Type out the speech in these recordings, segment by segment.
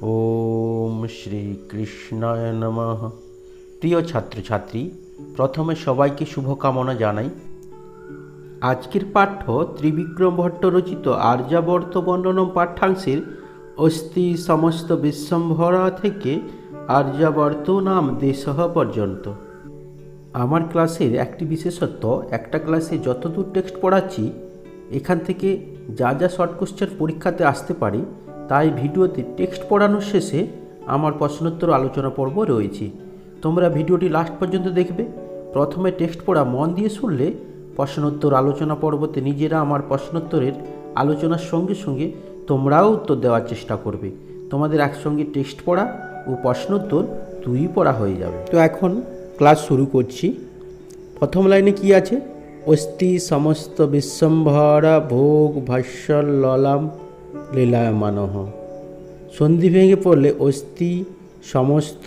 ওম শ্রীকৃষ্ণায় নমঃ। প্রিয় ছাত্রছাত্রী, প্রথমে সবাইকে শুভকামনা জানাই। আজকের পাঠ্য ত্রিবিক্রম ভট্ট রচিত আর্যাবর্ত বর্ণনম পাঠ্যাংশের অস্তি সমস্ত বিশ্বম্ভরা থেকে আর্যাবর্ত নাম দেশঃ পর্যন্ত। আমার ক্লাসের একটি বিশেষত্ব, একটা ক্লাসে যতদূর টেক্সট পড়াচ্ছি এখান থেকে যা যা শর্ট কোশ্চেন পরীক্ষাতে আসতে পারে, তাই ভিডিওতে টেক্সট পড়ানোর শেষে আমার প্রশ্নোত্তর আলোচনা পর্ব রয়েছে। তোমরা ভিডিওটি লাস্ট পর্যন্ত দেখবে। প্রথমে টেক্সট পড়া মন দিয়ে শুনলে প্রশ্নোত্তর আলোচনা পর্বতে নিজেরা আমার প্রশ্নোত্তরের আলোচনার সঙ্গে সঙ্গে তোমরাও উত্তর দেওয়ার চেষ্টা করবে। তোমাদের একসঙ্গে টেক্সট পড়া ও প্রশ্নোত্তর দুই পড়া হয়ে যাবে। তো এখন ক্লাস শুরু করছি। প্রথম লাইনে কি আছে? অস্তি সমস্ত বিশ্বম্ভরা ভোগ ভাষ্য ললাম লীলায়মানঃ। সন্ধি ভেঙে পড়লে অস্তি সমস্ত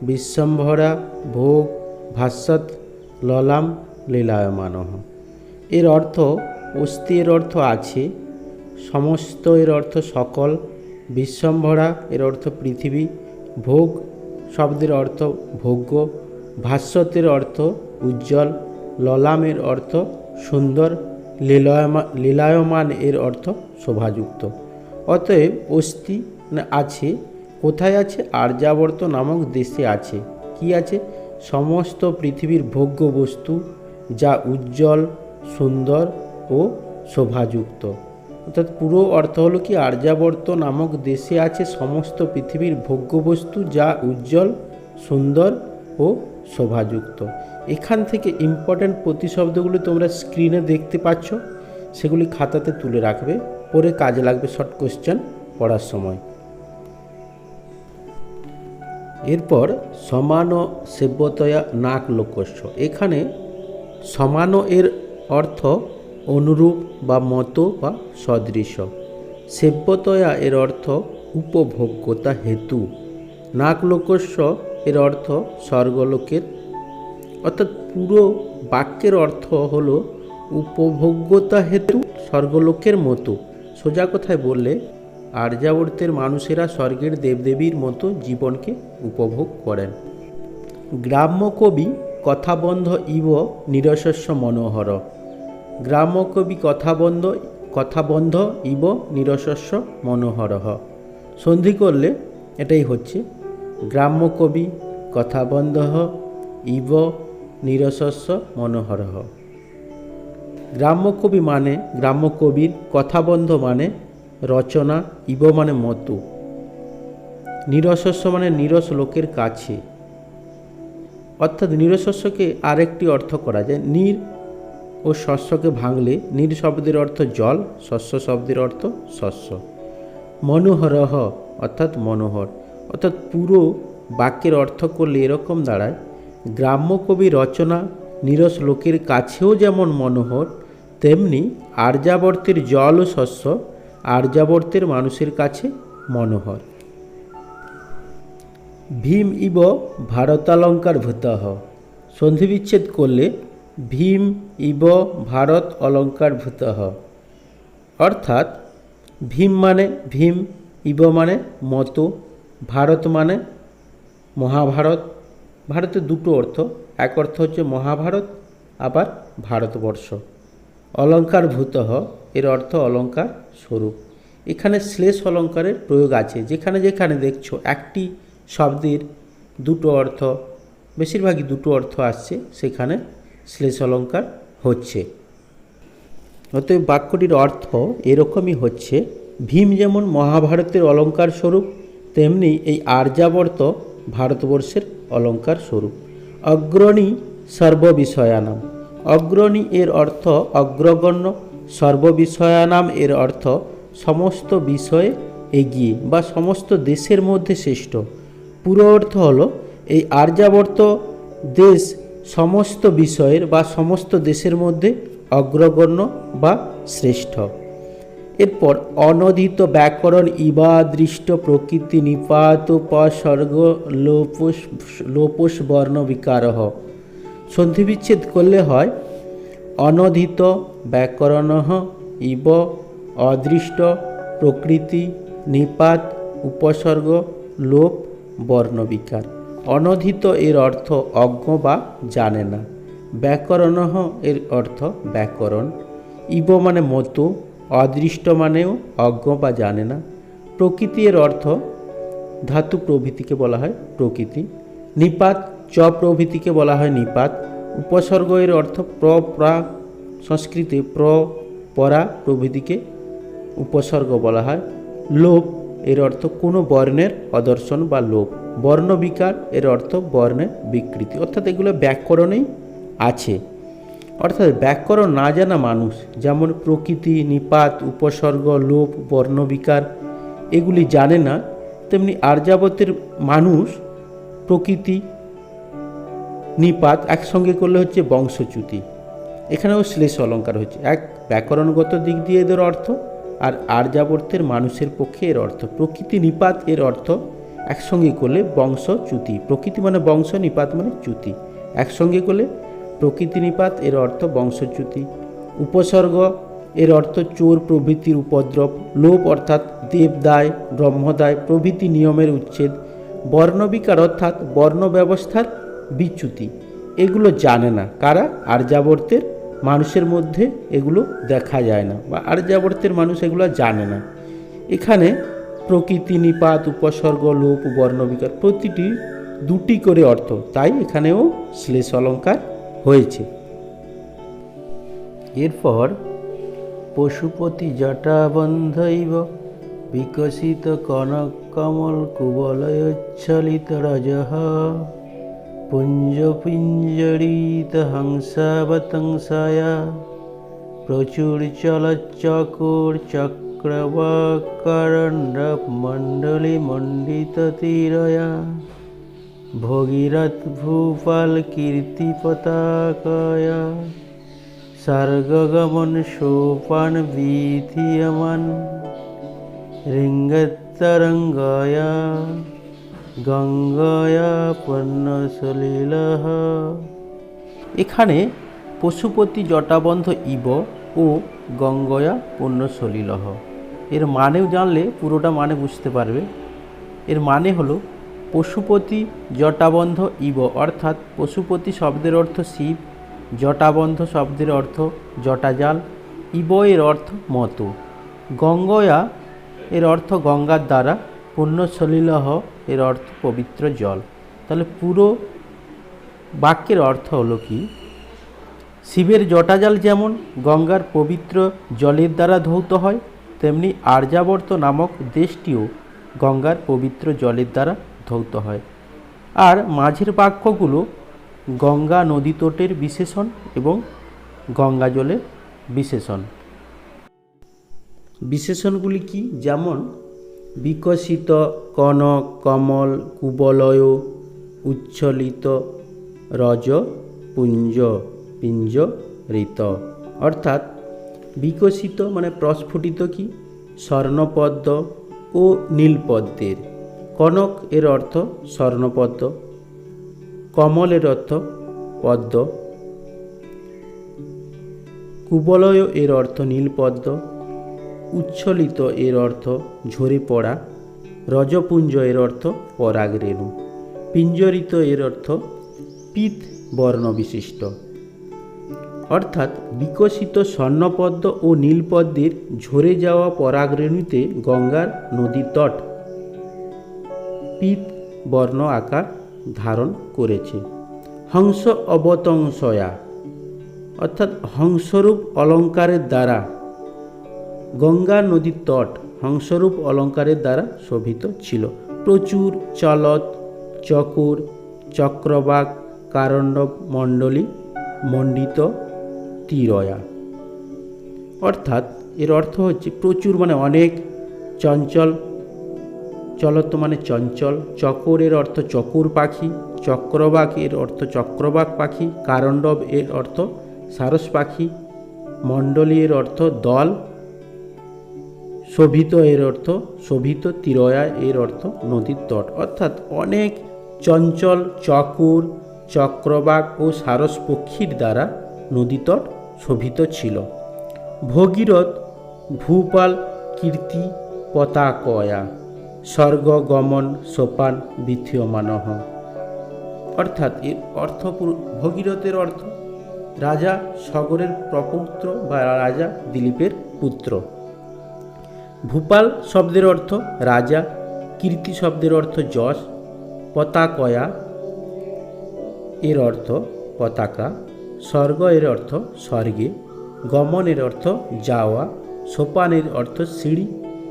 বিশ্বম্ভরা ভোগ ভাষ্যৎ ললাম লীলায়মানঃ। এর অর্থ অস্তি এর অর্থ আছে, সমস্ত এর অর্থ সকল, বিশ্বম্ভরা এর অর্থ পৃথিবী, ভোগ শব্দের অর্থ ভোগ্য, ভাস্বতের অর্থ উজ্জ্বল, ললামের অর্থ সুন্দর, লীলায়মান এর অর্থ শোভাযুক্ত। অতএব অস্তি আছে, কোথায় আছে? আর্যাবর্ত নামক দেশে আছে। কি আছে? সমস্ত পৃথিবীর ভোগ্য বস্তু যা উজ্জ্বল, সুন্দর ও শোভাযুক্ত। অর্থাৎ পুরো অর্থ হলো কি, আর্যাবর্ত নামক দেশে আছে সমস্ত পৃথিবীর ভোগ্য বস্তু যা উজ্জ্বল, সুন্দর ও শোভাযুক্ত। এখান থেকে ইম্পর্ট্যান্ট প্রতিশব্দগুলি তোমরা স্ক্রিনে দেখতে পাচ্ছ, সেগুলি খাতাতে তুলে রাখবে, পরে কাজে লাগবে শর্ট কোশ্চেন পড়ার সময়। এরপর সমান সেব্যতয়া নাক লোকস্য। এখানে সমান এর অর্থ অনুরূপ বা মতো বা সদৃশ। সেব্যতয়া এর অর্থ উপভোগ্যতা হেতু। নাক লোকস্য এর অর্থ স্বর্গলোকের। অর্থাৎ পুরো বাক্যের অর্থ হলো উপভোগ্যতা হেতু স্বর্গলোকের মতো। সোজা কথায় বললে আর্যাবর্তের মানুষেরা স্বর্গের দেবদেবীর মতো জীবনকে উপভোগ করেন। গ্রাম্য কবি কথাবন্ধ ইব নিরশস্য মনোহর। গ্রাম্য কবি কথাবন্ধ ইব নিরশস্য মনোহর। সন্ধি করলে এটাই হচ্ছে গ্রাম্য কবি কথাবন্ধ ইব নিরশস্য মনোহর। গ্রাম্য কবি মানে গ্রাম্য কবির, কথাবন্ধ মানে রচনা, ইব মানে মতো, নিরশস্য মানে নিরস লোকের কাছে। অর্থাৎ নিরশস্যকে আরেকটি অর্থ করা যায়, নীর ও শস্যকে ভাঙলে নীর শব্দের অর্থ জল, শস্য শব্দের অর্থ শস্য। মনোহরহ অর্থাৎ মনোহর। অর্থাৎ পুরো বাক্যের অর্থ করলে এরকম দাঁড়ায়, গ্রাম্য কবি রচনা নিরস লোকের কাছেও যেমন মনোহর, তেমনি আর্যাবর্তের জল ও শস্য আর্যাবর্তের মানুষের কাছে মনোহর। ভীম ইব ভারতালঙ্কার ভূতঃ। সন্ধিবিচ্ছেদ করলে ভীম ইব ভারত অলঙ্কার ভূতঃ। অর্থাৎ ভীম মানে ভীম, ইব মানে মতো, ভারত মানে মহাভারত। ভারতের দুটো অর্থ, এক অর্থ হচ্ছে মহাভারত, আবার ভারতবর্ষ। অলঙ্কার ভূতঃ এর অর্থ অলঙ্কার স্বরূপ। এখানে শ্লেষ অলঙ্কারের প্রয়োগ আছে। যেখানে যেখানে দেখছো একটি শব্দের দুটো অর্থ, বেশিরভাগই দুটো অর্থ আসছে, সেখানে শ্লেষ অলঙ্কার হচ্ছে। অতএব বাক্যটির অর্থ এরকমই হচ্ছে, ভীম যেমন মহাভারতের অলঙ্কার স্বরূপ, তেমনি এই আর্যাবর্ত ভারতবর্ষের অলঙ্কার স্বরূপ। অগ্রণী সর্ববিষয়ানাম। অগ্রণী এর অর্থ অগ্রগণ্য, সর্ববিষয়ানাম এর অর্থ সমস্ত বিষয়ে এগিয়ে বা সমস্ত দেশের মধ্যে শ্রেষ্ঠ। পুরো অর্থ হলো এই আর্যাবর্ত দেশ সমস্ত বিষয়ের বা সমস্ত দেশের মধ্যে অগ্রগণ্য বা শ্রেষ্ঠ। এরপর অনধিত ব্যাকরণ ইবাদৃষ্ট প্রকৃতি নিপাত উপসর্গ লোপস বর্ণ বিকারঃ। সন্ধিবিচ্ছেদ করলে হয় অনধিত ব্যাকরণ ইব অদৃষ্ট প্রকৃতি নিপাত উপসর্গ লোপ বর্ণবিকার। অনধিত এর অর্থ অজ্ঞ বা জানে না। ব্যাকরণঃ এর অর্থ ব্যাকরণ। ইব মানে মতো, অদৃষ্ট মানেও অজ্ঞ বা জানে না। প্রকৃতি এর অর্থ ধাতু প্রভৃতিকে বলা হয় প্রকৃতি। নিপাত চ প্রভৃতিকে বলা হয় নিপাত। উপসর্গ এর অর্থ প্রা, সংস্কৃতে পরা প্রভৃতিকে উপসর্গ বলা হয়। লোপ এর অর্থ কোনো বর্ণের অদর্শন বা লোপ। বর্ণবিকার এর অর্থ বর্ণের বিকৃতি, অর্থাৎ এগুলো ব্যাকরণেই আছে। অর্থাৎ ব্যাকরণ না জানা মানুষ যেমন প্রকৃতি, নিপাত, উপসর্গ, লোপ, বর্ণবিকার এগুলি জানে না, তেমনি আর্যাবতের মানুষ প্রকৃতি, নিপাত একসঙ্গে করলে হচ্ছে বংশচ্যুতি। এখানেও শ্লেষ অলঙ্কার হচ্ছে। এক ব্যাকরণগত দিক দিয়ে এদের অর্থ, আর আর্যাবর্তের মানুষের পক্ষে এর অর্থ। প্রকৃতি নিপাত এর অর্থ একসঙ্গে করলে বংশচ্যুতি। প্রকৃতি মানে বংশ, নিপাত মানে চ্যুতি। একসঙ্গে করলে প্রকৃতি নিপাত এর অর্থ বংশচ্যুতি। উপসর্গ এর অর্থ চোর প্রভৃতির উপদ্রব। লোপ অর্থাৎ দেবদায়, ব্রহ্মদায় প্রভৃতি নিয়মের উচ্ছেদ। বর্ণবিকার অর্থাৎ বর্ণ ব্যবস্থার বিচ্যুতি। এগুলো জানে না কারা? আর্যাবর্তের মানুষের মধ্যে এগুলো দেখা যায় না, বা আর্যাবর্তের মানুষ এগুলো জানে না। এখানে প্রকৃতি, নিপাত, উপসর্গ, লোপ, বর্ণবিকার প্রতিটি দুটি করে অর্থ, তাই এখানেও শ্লেষ অলঙ্কার হয়েছে। এরপর পশুপতি জটাবন্ধৈব বিকশিত কনক কমল কুবলয়োচ্ছলিত রজঃ পুঞ্জপিঞ্জরিত হংসাবতংসায়া প্রচুর চলচকোর চক্রবাকরণ্ডব মণ্ডলী মণ্ডিত তীরয়া ভগীরথ ভূপাল কীর্তি পতাকয়া স্বর্গগমন সোপান বিধীয়মান রিঙ্গতরঙ্গয়া গঙ্গয়া পর্ণসলিলঃ। এখানে পশুপতি জটাবন্ধ ইব ও গঙ্গয়া পূর্ণসলিলঃ এর মানেও জানলে পুরোটা মানে বুঝতে পারবে। এর মানে হলো পশুপতি জটাবন্ধ ইব অর্থাৎ পশুপতি শব্দের অর্থ শিব, জটাবন্ধ শব্দের অর্থ জটাজাল, ইব এর অর্থ মতো, গঙ্গয়া এর অর্থ গঙ্গার দ্বারা, পুণ্যসলিলঃ এর অর্থ পবিত্র জল। তাহলে পুরো বাক্যের অর্থ হলো কি, শিবের জটাজাল যেমন গঙ্গার পবিত্র জলের দ্বারা ধৌত হয়, তেমনি আর্যাবর্ত নামক দেশটিও গঙ্গার পবিত্র জলের দ্বারা ধৌত হয়। আর মাঝের বাক্যগুলো গঙ্গা নদী তটের বিশেষণ এবং গঙ্গা জলের বিশেষণ। বিশেষণগুলি কি? যেমন বিকশিত, কনক, কমল, কুবলয়, উচ্ছলিত, রজ, পুঞ্জ, পিঞ্জরিত। অর্থাৎ বিকশিত মানে প্রস্ফুটিত কি স্বর্ণপদ্ম ও নীলপদ্মের। কনক এর অর্থ স্বর্ণপদ্ম, কমল এর অর্থ পদ্ম, কুবলয় এর অর্থ নীলপদ্ম, উচ্ছলিত এর অর্থ ঝরে পড়া, রজপুঞ্জ এর অর্থ পরাগ রেণু, পিঞ্জরিত এর অর্থ পীত বর্ণ বিশিষ্ট। অর্থাৎ বিকশিত স্বর্ণপদ্ম ও নীলপদ্মের ঝরে যাওয়া পরাগ রেণুতে গঙ্গার নদীর তট পীত বর্ণ আকার ধারণ করেছে। হংস অবতংসয়া অর্থাৎ হংসরূপ অলঙ্কারের দ্বারা গঙ্গা নদীর তট হংসরূপ অলঙ্কারের দ্বারা শোভিত ছিল। প্রচুর চলত, চকর, চক্রবাক, কারণ্ডব মণ্ডলী মণ্ডিত তীরয়া। অর্থাৎ এর অর্থ হচ্ছে প্রচুর মানে অনেক, চঞ্চল, চলত মানে চঞ্চল, চকর এর অর্থ চকুর পাখি, চক্রবাক এর অর্থ চক্রবাক পাখি, কারণ্ডব এর অর্থ সারস পাখি, মণ্ডলী এর অর্থ দল, শোভিত এর অর্থ শোভিত, তীরয়া এর অর্থ নদীর তট। অর্থাৎ অনেক চঞ্চল, চকুর, চক্রবাক ও সারস পক্ষীর দ্বারা নদীতট শোভিত ছিল। ভগীরথ ভূপাল কীর্তি পতাকয়া স্বর্গ গমন সোপান বিথীয়মানঃ। অর্থাৎ এর অর্থ ভগীরথের অর্থ রাজা সগরের প্রপৌত্র বা রাজা দিলীপের পুত্র। ভূপাল শব্দের অর্থ রাজা, কীর্তি শব্দের অর্থ যশ, পতাকয়া এর অর্থ পতাকা, স্বর্গ এর অর্থ স্বর্গে, গমন এর অর্থ যাওয়া, সোপান এর অর্থ সিঁড়ি,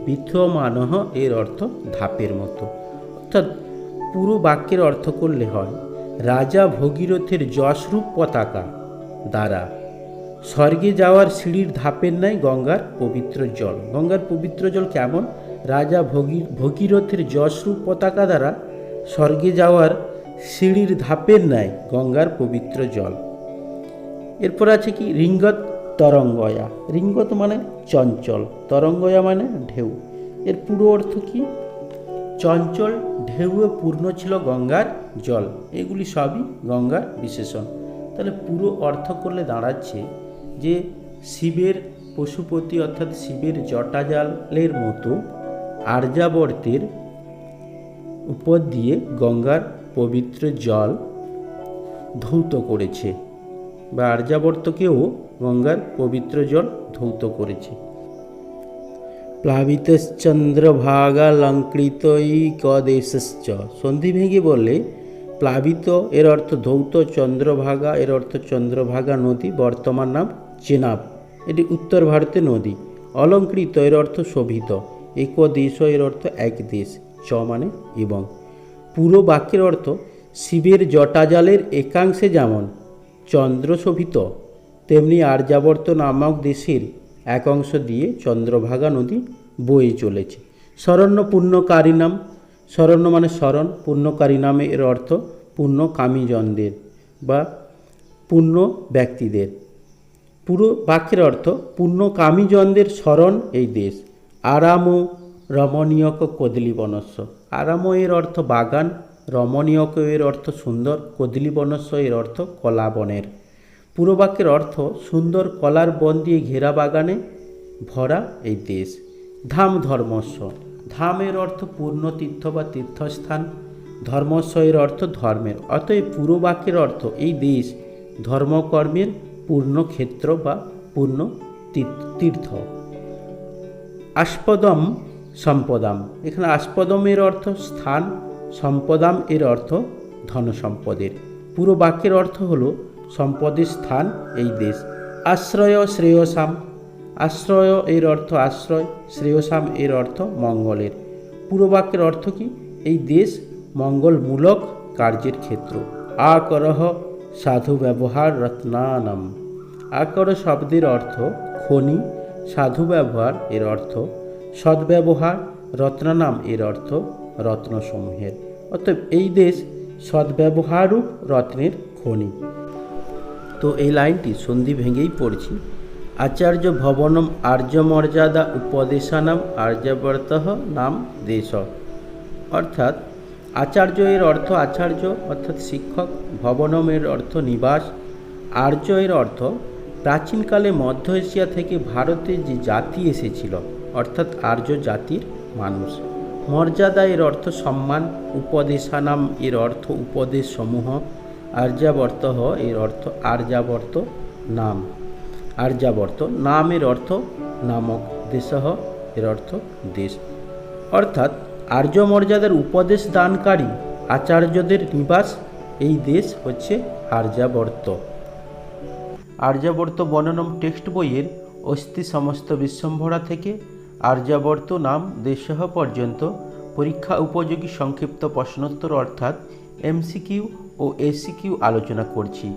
বিথীয়মানঃ এর অর্থ ধাপের মতো। অর্থাৎ পুরো বাক্যের অর্থ করলে হয় রাজা ভগীরথের যশরূপ পতাকা দ্বারা স্বর্গে যাওয়ার সিঁড়ির ধাপের ন্যায় গঙ্গার পবিত্র জল। গঙ্গার পবিত্র জল কেমন? রাজা ভগীরথের যশরূপ পতাকা দ্বারা স্বর্গে যাওয়ার সিঁড়ির ধাপের ন্যায় গঙ্গার পবিত্র জল। এরপর আছে কি রিঙ্গত তরঙ্গয়া। রিঙ্গত মানে চঞ্চল, তরঙ্গয়া মানে ঢেউ। এর পুরো অর্থ কি? চঞ্চল ঢেউয়ে পূর্ণ ছিল গঙ্গার জল। এগুলি সবই গঙ্গার বিশেষণ। তাহলে পুরো অর্থ করলে দাঁড়াচ্ছে যে শিবের পশুপতি অর্থাৎ শিবের জটাজালের মতো আর্যাবর্তের উপর দিয়ে গঙ্গার পবিত্র জল ধৌত করেছে, বা আর্যাবর্তকেও গঙ্গার পবিত্র জল ধৌত করেছে। প্লাবিতশ্চন্দ্রভাগালঙ্কৃতৈকদেশশ্চ। সন্ধি ভেঙে বললে প্লাবিত এর অর্থ ধৌত, চন্দ্রভাগা এর অর্থ চন্দ্রভাগা নদী, বর্তমান নাম চেনাব, এটি উত্তর ভারতের নদী। অলঙ্কৃত এর অর্থ শোভিত, একদেশ এর অর্থ এক দেশ, চ মানে এবং। পুরো বাক্যের অর্থ শিবের জটাজালের একাংশে যেমন চন্দ্র শোভিত, তেমনি আর্যাবর্ত নামক দেশের এক অংশ দিয়ে চন্দ্রভাগা নদী বয়ে চলেছে। শরণ্য পুণ্যকারী নাম। শরণ্য মানে শরণ, পুণ্যকারী নামে এর অর্থ পুণ্যকামীজনদের বা পুণ্য ব্যক্তিদের। পুরো বাক্যের অর্থ পুণ্যকামীজনদের শরণ এই দেশ। আরাম রমণীয়ক কদলীবনস্য। আরাম এর অর্থ বাগান, রমণীয়ক এর অর্থ সুন্দর, কদলীবনস্য এর অর্থ কলা বনের। পুরো বাক্যের অর্থ সুন্দর কলার বন দিয়ে ঘেরা বাগানে ভরা এই দেশ। ধাম ধর্মস্য। ধামের অর্থ পূর্ণ তীর্থ বা তীর্থস্থান, ধর্মস্য এর অর্থ ধর্মের। অতএব পুরো বাক্যের অর্থ এই দেশ ধর্মকর্মের পূর্ণ ক্ষেত্র বা পূর্ণ তীর্থ। আস্পদম সম্পদাম। এখানে আস্পদম এর অর্থ স্থান, সম্পদাম এর অর্থ ধনসম্পদের। পুরো বাক্যের অর্থ হলো সম্পদের স্থান এই দেশ। আশ্রয় শ্রেয়সাম। আশ্রয় এর অর্থ আশ্রয়, শ্রেয়সাম এর অর্থ মঙ্গলের। পুরো বাক্যের অর্থ কি? এই দেশ মঙ্গলমূলক কার্যের ক্ষেত্র। আকরহ সাধু ব্যবহার রত্নানাম। আকর শব্দের অর্থ খনি, সাধু ব্যবহার এর অর্থ সদ্ব্যবহার, রত্নানাম এর অর্থ রত্নসমূহের। অতএব এই দেশ সদ্ব্যবহাররূপ রত্নের খনি। তো এই লাইনটি সন্ধি ভেঙেই পড়ছি। আচার্য ভবনম আর্যমর্যাদা উপদেশানাম আর্যাবর্তঃ নাম দেশ। অর্থাৎ আচার্য এর অর্থ আচার্য অর্থাৎ শিক্ষক, ভবনম এর অর্থ নিবাস, আর্য এর অর্থ প্রাচীনকালে মধ্য এশিয়া থেকে ভারতে যে জাতি এসেছিল অর্থাৎ আর্য জাতির মানুষ। মর্যাদা এর অর্থ সম্মান, উপদেশানাম এর অর্থ উপদেশ সমূহ, আর্যাবর্তঃ এর অর্থ আর্যাবর্ত নাম, আর্যাবর্ত নামের অর্থ নামক, দেশঃ এর অর্থ দেশ। অর্থাৎ আর্য মর্যাদার উপদেশ দানকারী আচার্যদের নিবাস এই দেশ হচ্ছে আর্যাবর্ত। আর্যাবর্ত বর্ণনম টেক্সট বইয়ের অস্তি সমস্ত বিশ্বম্ভরা থেকে আর্যাবর্ত নাম দেশঃ পর্যন্ত পরীক্ষা উপযোগী সংক্ষিপ্ত প্রশ্নোত্তর অর্থাৎ এমসিকিউ ও এসিকিউ আলোচনা করছি।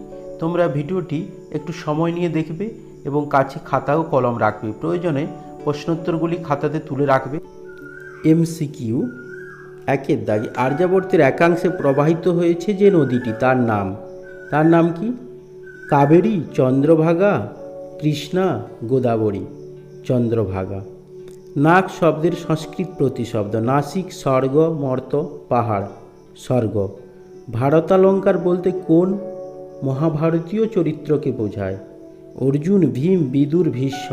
তোমরা ভিডিওটি একটু সময় নিয়ে দেখবে এবং কাছে খাতা ও কলম রাখবে। প্রয়োজনে প্রশ্নোত্তরগুলি খাতাতে তুলে রাখবে। এমসিকিউ একের দাগে আর্যাবর্তের একাংশে প্রবাহিত হয়েছে যে নদীটি তার নাম কি? কাবেরী, চন্দ্রভাগা, কৃষ্ণা, গোদাবরী। চন্দ্রভাগা। নাগ শব্দের সংস্কৃত প্রতিশব্দ। নাসিক স্বর্গ, মর্ত, পাহাড়, স্বর্গ। ভারতালঙ্কার বলতে কোন মহাভারতীয় চরিত্রকে বোঝায়? অর্জুন, ভীম, বিদুর, ভীষ্ম।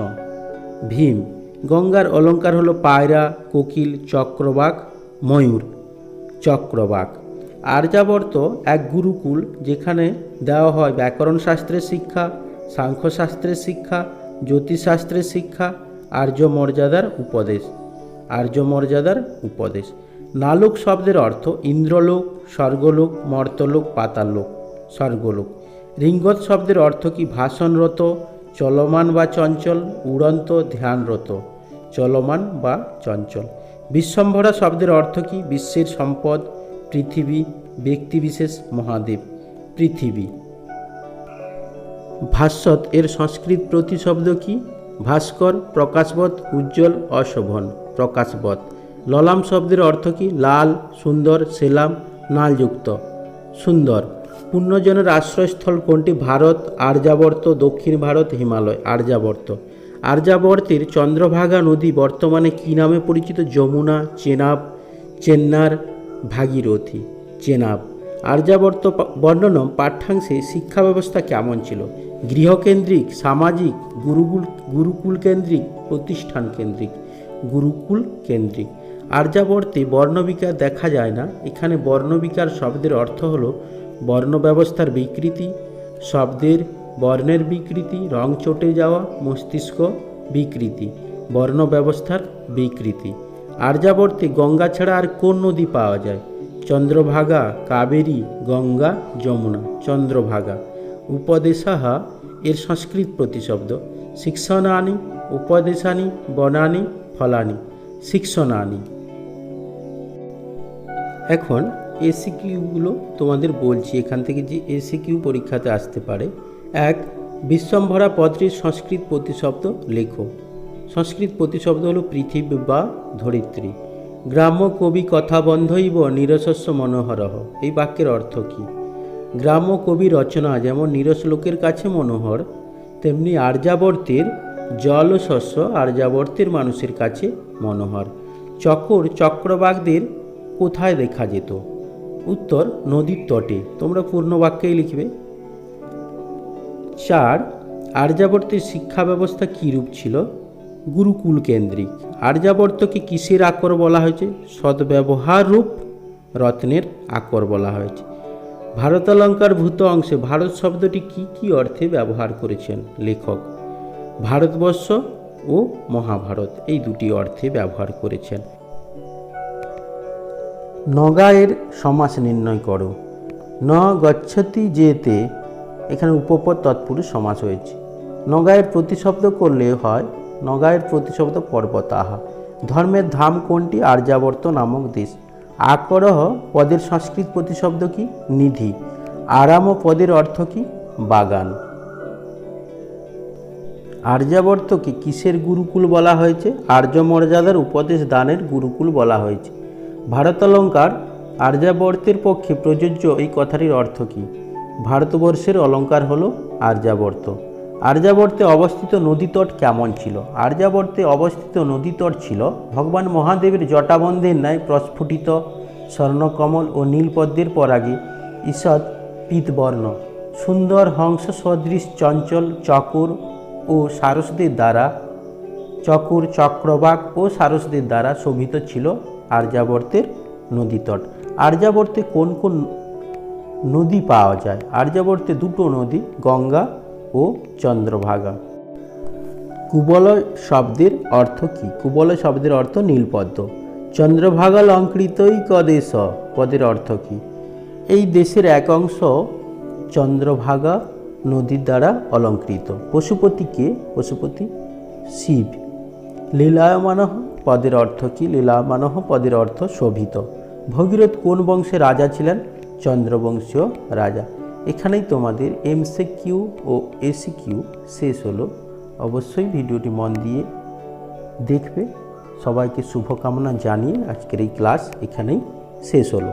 ভীম। গঙ্গার অলঙ্কার হলো পায়রা, কোকিল, চক্রবাক, ময়ূর। চক্রবাক। আর্যাবর্ত এক গুরুকুল, যেখানে দেওয়া হয় ব্যাকরণ শাস্ত্রের শিক্ষা, সাংখ্যশাস্ত্রের শিক্ষা, জ্যোতিষশাস্ত্রের শিক্ষা, আর্য মর্যাদার উপদেশ। আর্য মর্যাদার উপদেশ। নালোক শব্দের অর্থ ইন্দ্রলোক, স্বর্গলোক, মর্তলোক, পাতাললোক। স্বর্গলোক। রিঙ্গত শব্দের অর্থ কি? ভাষণরত, চলমান বা চঞ্চল, উড়ন্ত, ধ্যানরত। চলমান বা চঞ্চল। বিশ্বম্ভরা শব্দের অর্থ কি? বিশ্বের সম্পদ, পৃথিবী, ব্যক্তিবিশেষ, মহাদেব। পৃথিবী। ভাস্বত এর সংস্কৃত প্রতিশব্দ কি? ভাস্কর, প্রকাশবৎ, উজ্জ্বল, অশোভন। প্রকাশবৎ। ললাম শব্দের অর্থ কি? লাল, সুন্দর, সেলাম, নালযুক্ত। সুন্দর। পুণ্যজনের আশ্রয়স্থল কোনটি? ভারত, আর্যাবর্ত, দক্ষিণ ভারত, হিমালয়। আর্যাবর্ত। আর্যাবর্তের চন্দ্রভাগা নদী বর্তমানে কী নামে পরিচিত? যমুনা, চেনাব, চেন্নার, ভাগীরথী। চেনাব। আর্যাবর্ত বর্ণনম পাঠ্যাংশে শিক্ষা ব্যবস্থা কেমন ছিল? গৃহকেন্দ্রিক, সামাজিক, গুরুকুল কেন্দ্রিক, প্রতিষ্ঠান কেন্দ্রিক। গুরুকুল কেন্দ্রিক। আর্যাবর্তে বর্ণবিকার দেখা যায় না। এখানে বর্ণবিকার শব্দের অর্থ হল বর্ণ ব্যবস্থার বিকৃতি, শব্দের বর্ণের বিকৃতি, রং চটে যাওয়া, মস্তিষ্ক বিকৃতি। বর্ণ ব্যবস্থার বিকৃতি। আর্যাবর্তে গঙ্গা ছাড়া আর কোন নদী পাওয়া যায়? চন্দ্রভাগা, কাবেরী, গঙ্গা, যমুনা। চন্দ্রভাগা। উপদেশাহ এর সংস্কৃত প্রতিশব্দ শিক্ষণানি, উপদেশানি, বনানি, ফলানি। শিক্ষণানি। এখন এসিকিউগুলো তোমাদের বলছি, এখান থেকে যে এসিকিউ পরীক্ষাতে আসতে পারে। 1. বিশ্বম্ভরা পদটির সংস্কৃত প্রতিশব্দ লেখো। সংস্কৃত প্রতিশব্দ হলো পৃথিবী বা ধরিত্রী। গ্রাম্য কবি কথা বন্ধইব নিরশস্য মনোহরহ। এই বাক্যের অর্থ কী? গ্রাম্য কবি রচনা যেমন নিরস লোকের কাছে মনোহর, তেমনি আর্যাবর্তের জল ও শস্য আর্যাবর্তের মানুষের কাছে মনোহর। চক্রবাকদের কোথায় দেখা যেত? উত্তর, নদীর তটে। তোমরা পূর্ণ বাক্যেই লিখবে। 4. আর্যাবর্তের শিক্ষা ব্যবস্থা কীরূপ ছিল? গুরুকুল কেন্দ্রিক। আর্যাবর্তকে কিসের আকর বলা হয়েছে? সদ্ব্যবহার রূপ রত্নের আকর বলা হয়েছে। ভারতালঙ্কার ভূত অংশে ভারত শব্দটি কি কি অর্থে ব্যবহার করেছেন লেখক? ভারতবর্ষ ও মহাভারত, এই দুটি অর্থে ব্যবহার করেছেন। নগায়ের সমাস নির্ণয় করো। ন গচ্ছতি যেতে, এখানে উপপদ তৎপুরুষ সমাস হয়েছে। নগায়ের প্রতিশব্দ করলে হয় নগায়ের প্রতিশব্দ পর্বতাহা। ধর্মের ধাম কোনটি? আর্যাবর্ত নামক দেশ। আকরহ পদের সংস্কৃত প্রতিশব্দ কি? নিধি। আরাম পদের অর্থ কি? বাগান। আর্যাবর্তকে কিসের গুরুকুল বলা হয়েছে? আর্য মর্যাদার উপদেশ দানের গুরুকুল বলা হয়েছে। ভারতালঙ্কার আর্যাবর্তের পক্ষে প্রযোজ্য, এই কথাটির অর্থ কী? ভারতবর্ষের অলঙ্কার হল আর্যাবর্ত। আর্যাবর্তে অবস্থিত নদীতট কেমন ছিল? আর্যাবর্তে অবস্থিত নদীতট ছিল ভগবান মহাদেবের জটাবন্ধের ন্যায় প্রস্ফুটিত স্বর্ণকমল ও নীলপদ্মের পরাগে ঈষৎ পীতবর্ণ, সুন্দর হংস সদৃশ চঞ্চল চকর ও সারসদের দ্বারা চক্রবাক ও সারসদের দ্বারা শোভিত ছিল আর্যাবর্তের নদীতট। আর্যাবর্তে কোন কোন নদী পাওয়া যায়? আর্যাবর্তে দুটো নদী, গঙ্গা ও চন্দ্রভাগা। কুবলয় শব্দের অর্থ কী? কুবলয় শব্দের অর্থ নীলপদ্ম। চন্দ্রভাগা লঙ্কৃতৈক দেশ পদের অর্থ কী? এই দেশের এক অংশ চন্দ্রভাগা নদীর দ্বারা অলঙ্কৃত। পশুপতি কে? পশুপতি শিব। লীলায়মানহ পদের অর্থ কী? লীলায়মানহ পদের অর্থ শোভিত। ভগীরথ কোন বংশের রাজা ছিলেন? চন্দ্রবংশীয় রাজা। এখানেই তোমাদের এমসিকিউ ও এসিকিউ শেষ হলো। অবশ্যই ভিডিওটি মন দিয়ে দেখবে। সবাইকে শুভকামনা জানিয়ে আজকের এই ক্লাস এখানেই শেষ হলো।